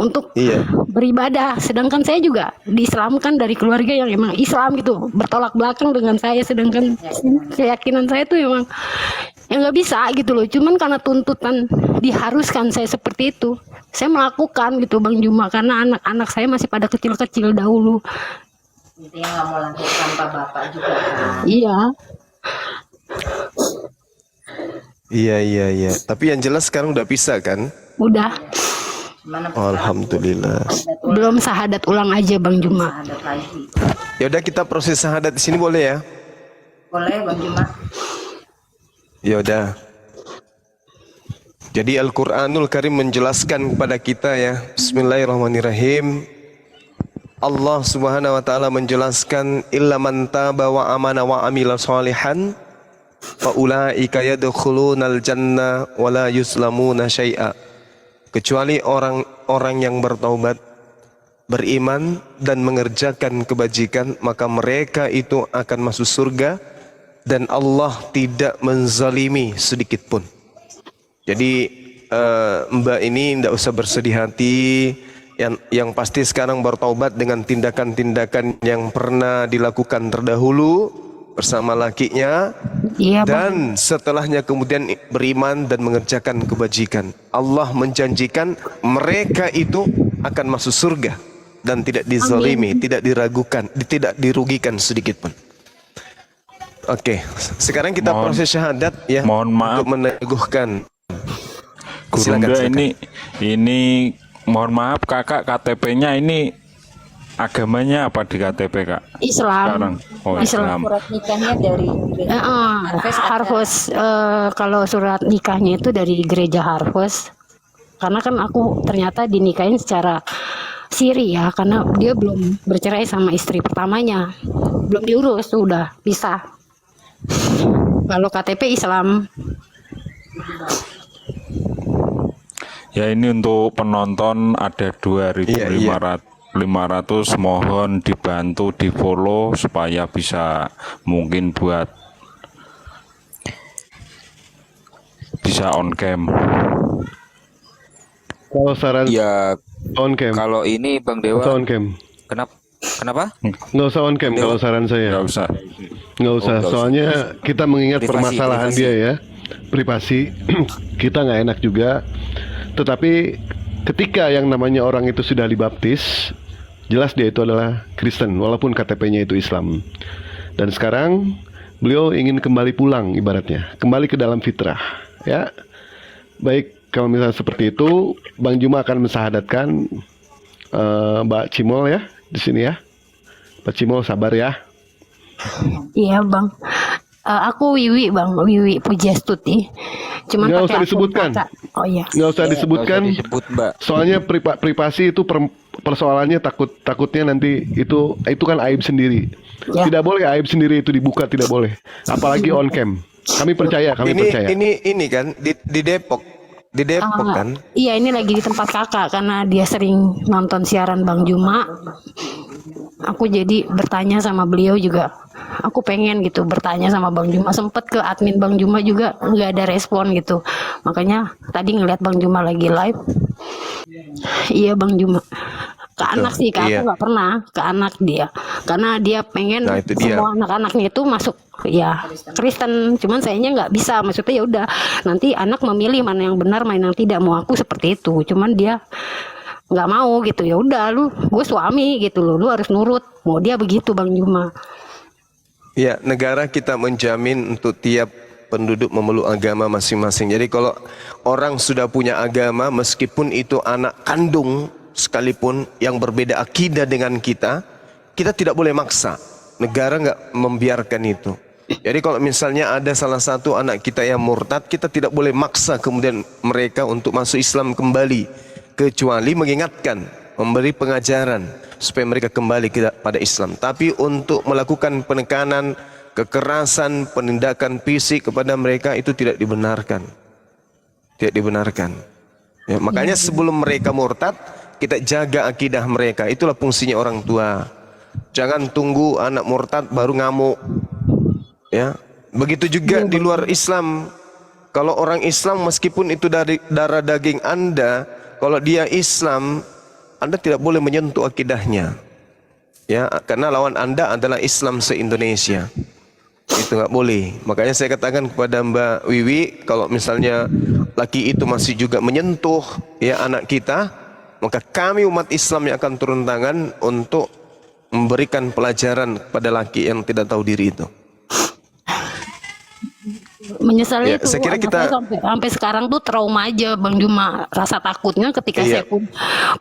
untuk Iya. beribadah. Sedangkan saya juga diislamkan dari keluarga yang emang Islam gitu, bertolak belakang dengan saya. Sedangkan keyakinan saya tuh emang yang nggak bisa gitu loh. Cuman karena tuntutan diharuskan saya seperti itu, saya melakukan gitu Bang Juma, karena anak-anak saya masih pada kecil-kecil dahulu. Intinya nggak mau lanjut tanpa bapak juga kan. Iya. Iya. Tapi yang jelas sekarang udah bisa kan? Udah. Gimana Alhamdulillah. Belum sahadat ulang aja Bang Juma. ada lagi? Ya udah, kita proses syahadat di sini boleh ya? Boleh Bang Juma? Ya udah. Jadi Al-Qur'anul Karim menjelaskan kepada kita ya. Bismillahirrahmanirrahim. Allah Subhanahu wa taala menjelaskan illa man taba wa amana wa amila shalihan fa ulaika yadkhulunal jannah wa la yuslamuna syai'a. Kecuali orang-orang yang bertaubat, beriman dan mengerjakan kebajikan, maka mereka itu akan masuk surga dan Allah tidak menzalimi sedikit pun. Jadi Mbak ini tidak usah bersedih hati. Yang pasti sekarang bertaubat dengan tindakan-tindakan yang pernah dilakukan terdahulu bersama lakinya. Iya Bang. Dan setelahnya kemudian beriman dan mengerjakan kebajikan. Allah menjanjikan mereka itu akan masuk surga dan tidak dizalimi, tidak diragukan, tidak dirugikan sedikit pun. Oke, sekarang kita proses syahadat ya. Mohon maaf untuk meneguhkan. Gurunda, Silakan. ini mohon maaf Kakak, KTP-nya ini agamanya apa di KTP Kak? Islam. Sekarang. Oh, Islam. Surat nikahnya dari Harvest, kalau surat nikahnya itu dari gereja Harvest. Karena kan aku ternyata dinikahin secara siri ya, karena dia belum bercerai sama istri pertamanya, belum diurus, udah pisah. Kalau KTP Islam. Ya, ini untuk penonton ada 2.500, mohon dibantu di follow supaya bisa mungkin buat bisa on cam. Kalau saran Ya, on cam, kalau ini Bang Dewa, on cam, kenapa? nggak usah on cam kalau saran saya. Nggak usah. Nggak usah, nggak usah. soalnya kita mengingat Privasi, permasalahan privasi. dia ya, privasi. Kita nggak enak juga. Tetapi ketika yang namanya orang itu sudah dibaptis, jelas dia itu adalah Kristen, walaupun KTP-nya itu Islam. Dan sekarang beliau ingin kembali pulang, ibaratnya kembali ke dalam fitrah. Ya, baik, kalau misalnya seperti itu, Bang Juma akan mensahadatkan Mbak Cimol ya di sini ya. Mbak Cimol sabar ya. Iya Bang. Aku Wiwi Bang, Wiwi Pujastuti. Cuman Nggak pakai usah akun disebutkan. kakak. Oh iya. Nggak usah disebutkan. Nggak usah disebut, Mbak. Soalnya privasi itu persoalannya takutnya nanti itu kan aib sendiri. Ya. Tidak boleh aib sendiri itu dibuka, tidak boleh. Apalagi on cam. Kami percaya. Ini kan di Depok. Di Depok kan? Iya, ini lagi di tempat kakak karena dia sering nonton siaran Bang Juma. Aku jadi bertanya sama beliau juga. Aku pengen gitu bertanya sama Bang Juma. Sempet ke admin Bang Juma juga nggak ada respon gitu. Makanya tadi ngeliat Bang Juma lagi live. Iya Bang Juma. Ke anak sih, ke aku nggak pernah. Ke anak dia. Karena dia pengen semua anak-anaknya itu masuk ya Kristen. Cuman sayanya nggak bisa. Maksudnya ya udah nanti anak memilih mana yang benar, mana yang tidak. Mau aku seperti itu. Cuman dia nggak mau gitu. Ya udah gue suami gitu loh. Lu harus nurut. Mau dia begitu Bang Juma. Ya, negara kita menjamin untuk tiap penduduk memeluk agama masing-masing. Jadi kalau orang sudah punya agama, meskipun itu anak kandung sekalipun yang berbeda akidah dengan kita tidak boleh maksa. Negara nggak membiarkan itu. Jadi kalau misalnya ada salah satu anak kita yang murtad, kita tidak boleh maksa kemudian mereka untuk masuk Islam kembali, kecuali mengingatkan, memberi pengajaran supaya mereka kembali kepada Islam. Tapi untuk melakukan penekanan, kekerasan, penindakan fisik kepada mereka itu tidak dibenarkan. Tidak dibenarkan. Ya, makanya sebelum mereka murtad, kita jaga akidah mereka. Itulah fungsinya orang tua. Jangan tunggu anak murtad baru ngamuk. Ya, begitu juga di luar Islam. Kalau orang Islam meskipun itu dari darah daging Anda, kalau dia Islam, Anda tidak boleh menyentuh akidahnya. Ya, karena lawan Anda adalah Islam se-Indonesia. Itu nggak boleh. Makanya saya katakan kepada Mbak Wiwi, kalau misalnya laki itu masih juga menyentuh ya anak kita, maka kami umat Islam yang akan turun tangan untuk memberikan pelajaran kepada laki yang tidak tahu diri itu. Menyesali Ya, itu saya kira anak kita- saya sampai sekarang tuh trauma aja Bang Juma, rasa takutnya ketika Iya. saya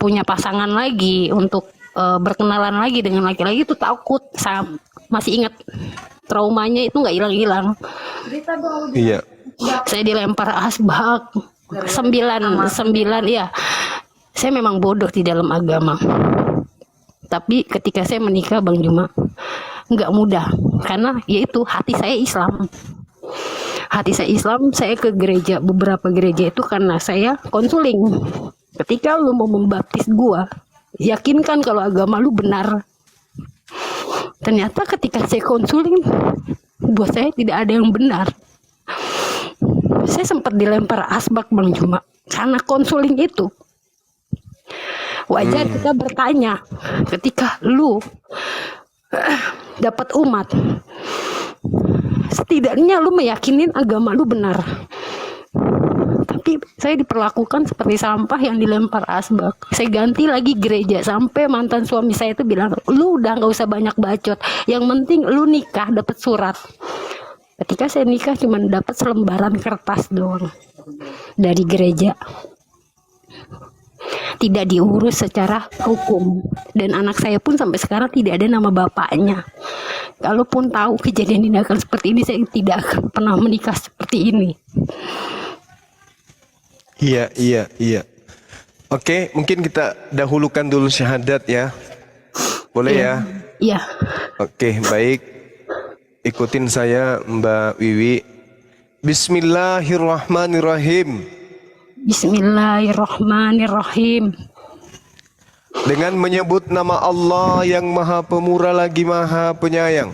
punya pasangan lagi untuk berkenalan lagi dengan laki-laki itu takut. Saya masih ingat traumanya itu nggak hilang-hilang. Iya. Saya dilempar asbak 9 ya. Saya memang bodoh di dalam agama. Tapi ketika saya menikah Bang Juma nggak mudah karena yaitu hati saya Islam. Hati saya Islam, saya ke gereja, beberapa gereja itu karena saya konseling. Ketika lu mau membaptis gua, yakinkan kalau agama lu benar. Ternyata ketika saya konseling, buat saya tidak ada yang benar. Saya sempat dilempar asbak Bang Juma karena konseling itu. Wajar kita bertanya, ketika lu dapat umat, setidaknya lu meyakinin agama lu benar. Tapi saya diperlakukan seperti sampah yang dilempar asbak. Saya ganti lagi gereja sampai mantan suami saya itu bilang, lu udah nggak usah banyak bacot, yang penting lu nikah dapat surat. Ketika saya nikah cuma dapat selembaran kertas doang dari gereja, tidak diurus secara hukum, dan anak saya pun sampai sekarang tidak ada nama bapaknya. Kalaupun tahu kejadian ini akan seperti ini, saya tidak akan pernah menikah seperti ini. Iya. Oke, mungkin kita dahulukan dulu syahadat ya. Boleh ya? Iya. Oke, baik. Ikutin saya Mbak Wiwi. Bismillahirrahmanirrahim. Bismillahirrahmanirrahim. Dengan menyebut nama Allah yang Maha Pemurah lagi Maha Penyayang.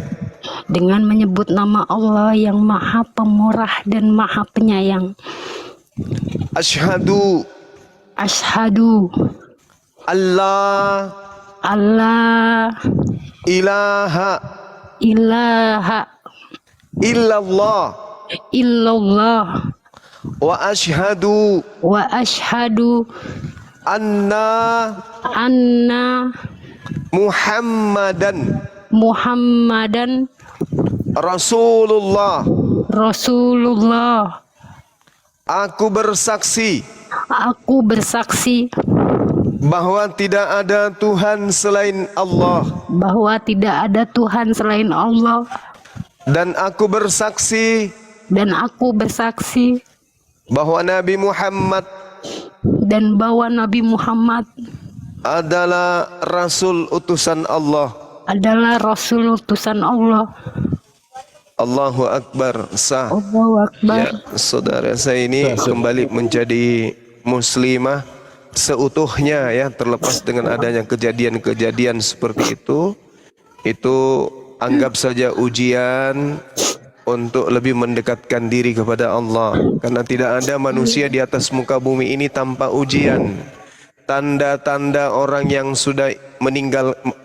Dengan menyebut nama Allah yang Maha Pemurah dan Maha Penyayang. Asyhadu Asyhadu Allah Allah ilaha ilaha illallah illallah wa asyhadu wa asyhadu anna anna Muhammadan Rasulullah. Rasulullah. Aku bersaksi Aku bersaksi bahwa tidak ada Tuhan selain Allah, bahwa tidak ada Tuhan selain Allah, dan aku bersaksi bahwa Nabi Muhammad bahwa Nabi Muhammad adalah Rasul utusan Allah. adalah Rasul utusan Allah. Allahu Akbar. Sah. Allahu Akbar. Ya, saudara saya ini kembali menjadi muslimah seutuhnya ya, terlepas dengan adanya kejadian-kejadian seperti itu anggap saja ujian untuk lebih mendekatkan diri kepada Allah, karena tidak ada manusia di atas muka bumi ini tanpa ujian. Tanda-tanda orang yang sudah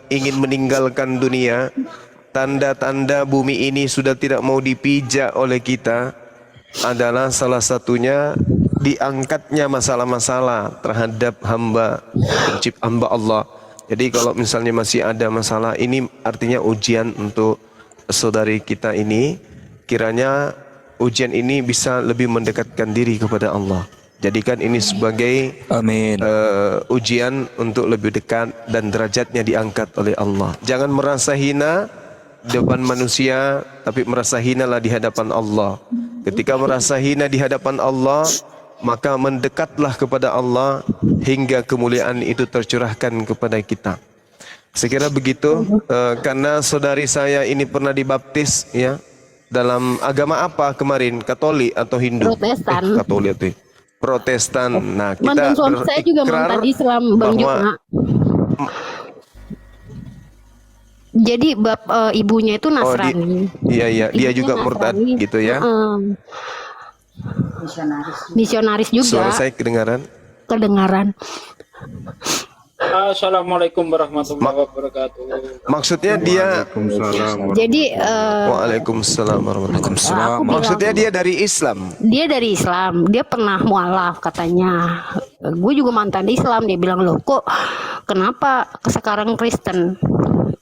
ingin meninggalkan dunia, tanda-tanda bumi ini sudah tidak mau dipijak oleh kita adalah salah satunya diangkatnya masalah-masalah terhadap hamba Allah. Jadi kalau misalnya masih ada masalah, ini artinya ujian untuk saudari kita ini. Kiranya ujian ini bisa lebih mendekatkan diri kepada Allah. Jadikan ini sebagai Amin. ujian untuk lebih dekat dan derajatnya diangkat oleh Allah. Jangan merasa hina di depan manusia, tapi merasa hinalah di hadapan Allah. Ketika merasa hina di hadapan Allah, maka mendekatlah kepada Allah hingga kemuliaan itu tercurahkan kepada kita. Sekira begitu, karena saudari saya ini pernah dibaptis ya dalam agama apa kemarin? Katolik atau Hindu? Protestan. Katolik atau Protestan. Nah, kita Mantan suami saya juga berikrar mantan Islam Bang bahwa Juma. Jadi ibunya itu Nasrani. Iya, dia Ibunya juga murtad Nasrani. gitu ya. Misionaris. Misionaris juga. Suara saya kedengaran. Kedengaran. Assalamualaikum warahmatullahi wabarakatuh. Maksudnya dia Jadi Waalaikumsalam warahmatullahi wabarakatuh. aku bilang Maksudnya dia dari Islam. dia dari Islam, dia pernah mualaf katanya. Gue juga mantan Islam, dia bilang loh kok kenapa sekarang Kristen?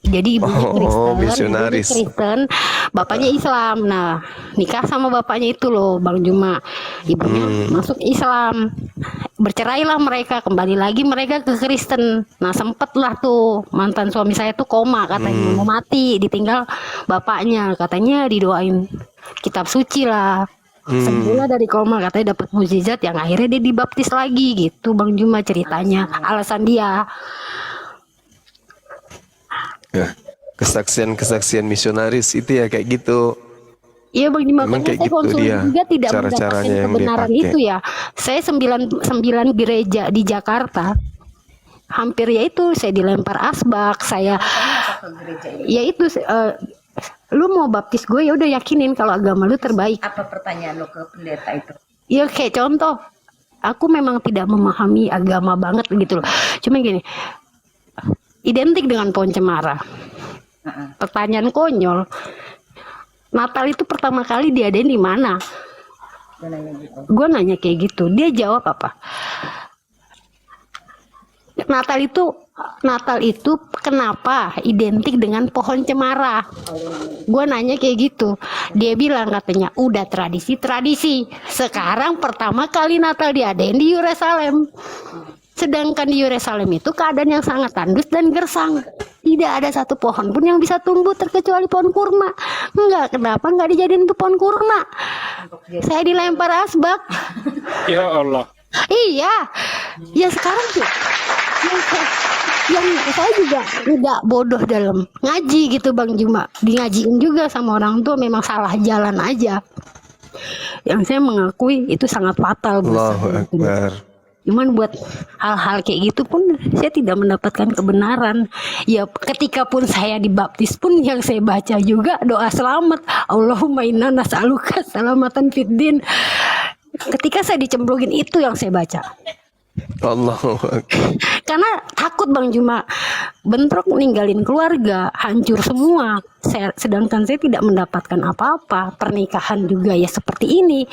Jadi ibunya Oh, Kristen, misionaris. ibunya Kristen, bapaknya Islam. Nah, nikah sama bapaknya itu loh, Bang Juma. Ibunya masuk Islam. Bercerailah mereka, kembali lagi mereka ke Kristen. Nah, sempet lah tuh mantan suami saya tuh koma katanya, mau mati, ditinggal bapaknya. Katanya didoain kitab suci lah. Sembuhlah dari koma, katanya dapat mukjizat yang akhirnya dia dibaptis lagi gitu, Bang Juma ceritanya. Alasan dia. Ya, kesaksian misionaris itu ya kayak gitu. Iya Bang Juma, Memang makanya kayak saya gitu konsul dia, juga tidak cara-caranya mendapatkan yang dia kebenaran pakai. itu ya. Saya 9 gereja di Jakarta, hampir ya itu saya dilempar asbak, saya Masuk ke gereja ini. ya itu lu mau baptis gue ya udah yakinin kalau agama lu terbaik. Apa pertanyaan lo ke pendeta itu? Ya kayak contoh, aku memang tidak memahami agama banget gitu loh. Cuma gini, identik dengan pohon cemara. Pertanyaan konyol. Natal itu pertama kali diadain di mana? Dia nanya gitu. Gue nanya kayak gitu, dia jawab apa? Natal itu kenapa identik dengan pohon cemara? Gue nanya kayak gitu, dia bilang katanya udah tradisi. Sekarang pertama kali Natal diadain di Yerusalem. Sedangkan di Yerusalem itu keadaan yang sangat tandus dan gersang. Tidak ada satu pohon pun yang bisa tumbuh terkecuali pohon kurma. Kenapa enggak dijadiin itu pohon kurma? Saya dilempar asbak. Ya Allah. Iya, ya sekarang tuh yang saya juga nggak bodoh dalam ngaji gitu Bang Juma, di ngajiin juga sama orang tua memang salah jalan aja. Yang saya mengakui itu sangat fatal buat Allahu saya. Akbar. Cuman buat hal-hal kayak gitu pun saya tidak mendapatkan kebenaran. Ya ketika pun saya dibaptis pun yang saya baca juga doa selamat. Allahumma inna nas'aluka salamatan fid din. Ketika saya dicemplungin itu yang saya baca. Allahu Akbar. Karena takut Bang Juma, bentrok ninggalin keluarga, hancur semua. Sedangkan saya tidak mendapatkan apa-apa. Pernikahan juga ya seperti ini.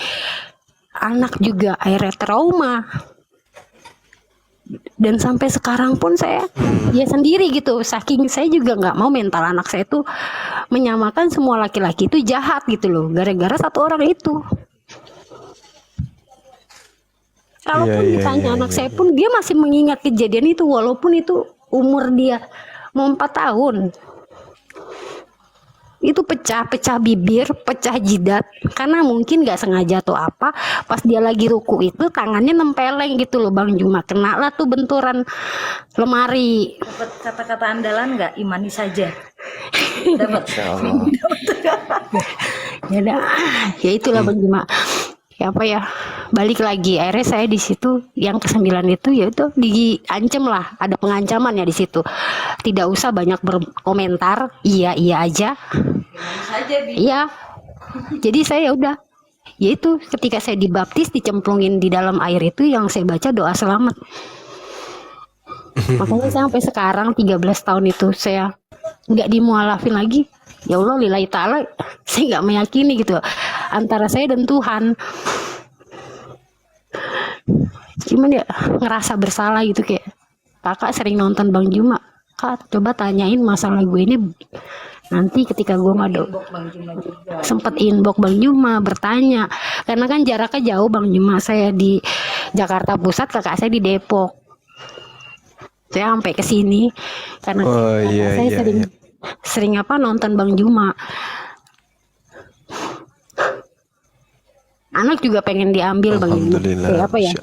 Anak juga akhirnya trauma. Dan sampai sekarang pun saya ya sendiri gitu, saking saya juga nggak mau mental anak saya tuh menyamakan semua laki-laki itu jahat gitu loh, gara-gara satu orang itu. Kalaupun ditanya anak saya pun dia masih mengingat kejadian itu walaupun itu umur dia mau 4 tahun. Itu pecah bibir, pecah jidat karena mungkin nggak sengaja atau apa, pas dia lagi ruku itu tangannya nempeleng gitu loh Bang Juma, kena lah tuh benturan lemari. Dapat kata-kata andalan nggak? Imani saja. Dapat. Ya dah, ya itulah Bang Juma. Ya apa ya, balik lagi akhirnya saya di situ yang ke-9 itu ya itu diancam lah, ada pengancaman ya di situ. Tidak usah banyak berkomentar, iya aja. Iya. Jadi saya udah ya itu ketika saya dibaptis dicemplungin di dalam air itu yang saya baca doa selamat. Makanya sampai sekarang 13 tahun itu saya nggak dimualafin lagi. Ya Allah lillahi ta'ala, saya nggak meyakini gitu antara saya dan Tuhan. Cuman ya ngerasa bersalah gitu, kayak kakak sering nonton Bang Juma, kak coba tanyain masalah gue ini nanti ketika gue nggak ada. Sempet inbox Bang Juma bertanya karena kan jaraknya jauh Bang Juma, saya di Jakarta Pusat, kakak saya di Depok. Saya sampai ke sini karena saya sering nonton Bang Juma. Anak juga pengen diambil Bang Juma. Kayak apa ya?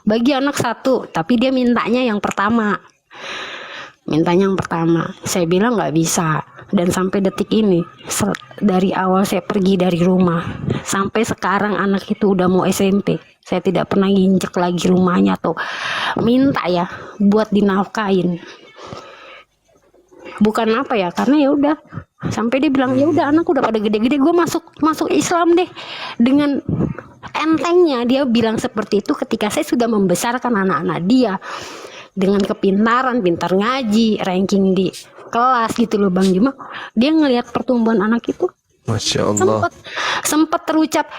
Bagi anak 1, tapi dia mintanya yang pertama. Saya bilang nggak bisa. Dan sampai detik ini, dari awal saya pergi dari rumah sampai sekarang anak itu udah mau SMP, saya tidak pernah nginjek lagi rumahnya atau minta ya buat dinafkain. Bukan apa ya, karena ya udah sampai dia bilang ya udah anak udah pada gede-gede, gue masuk Islam deh. Dengan entengnya dia bilang seperti itu ketika saya sudah membesarkan anak-anak dia. dengan kepintaran, pintar ngaji, ranking di kelas gitu loh Bang Juma, dia ngelihat pertumbuhan anak itu Masya Allah. sempat terucap,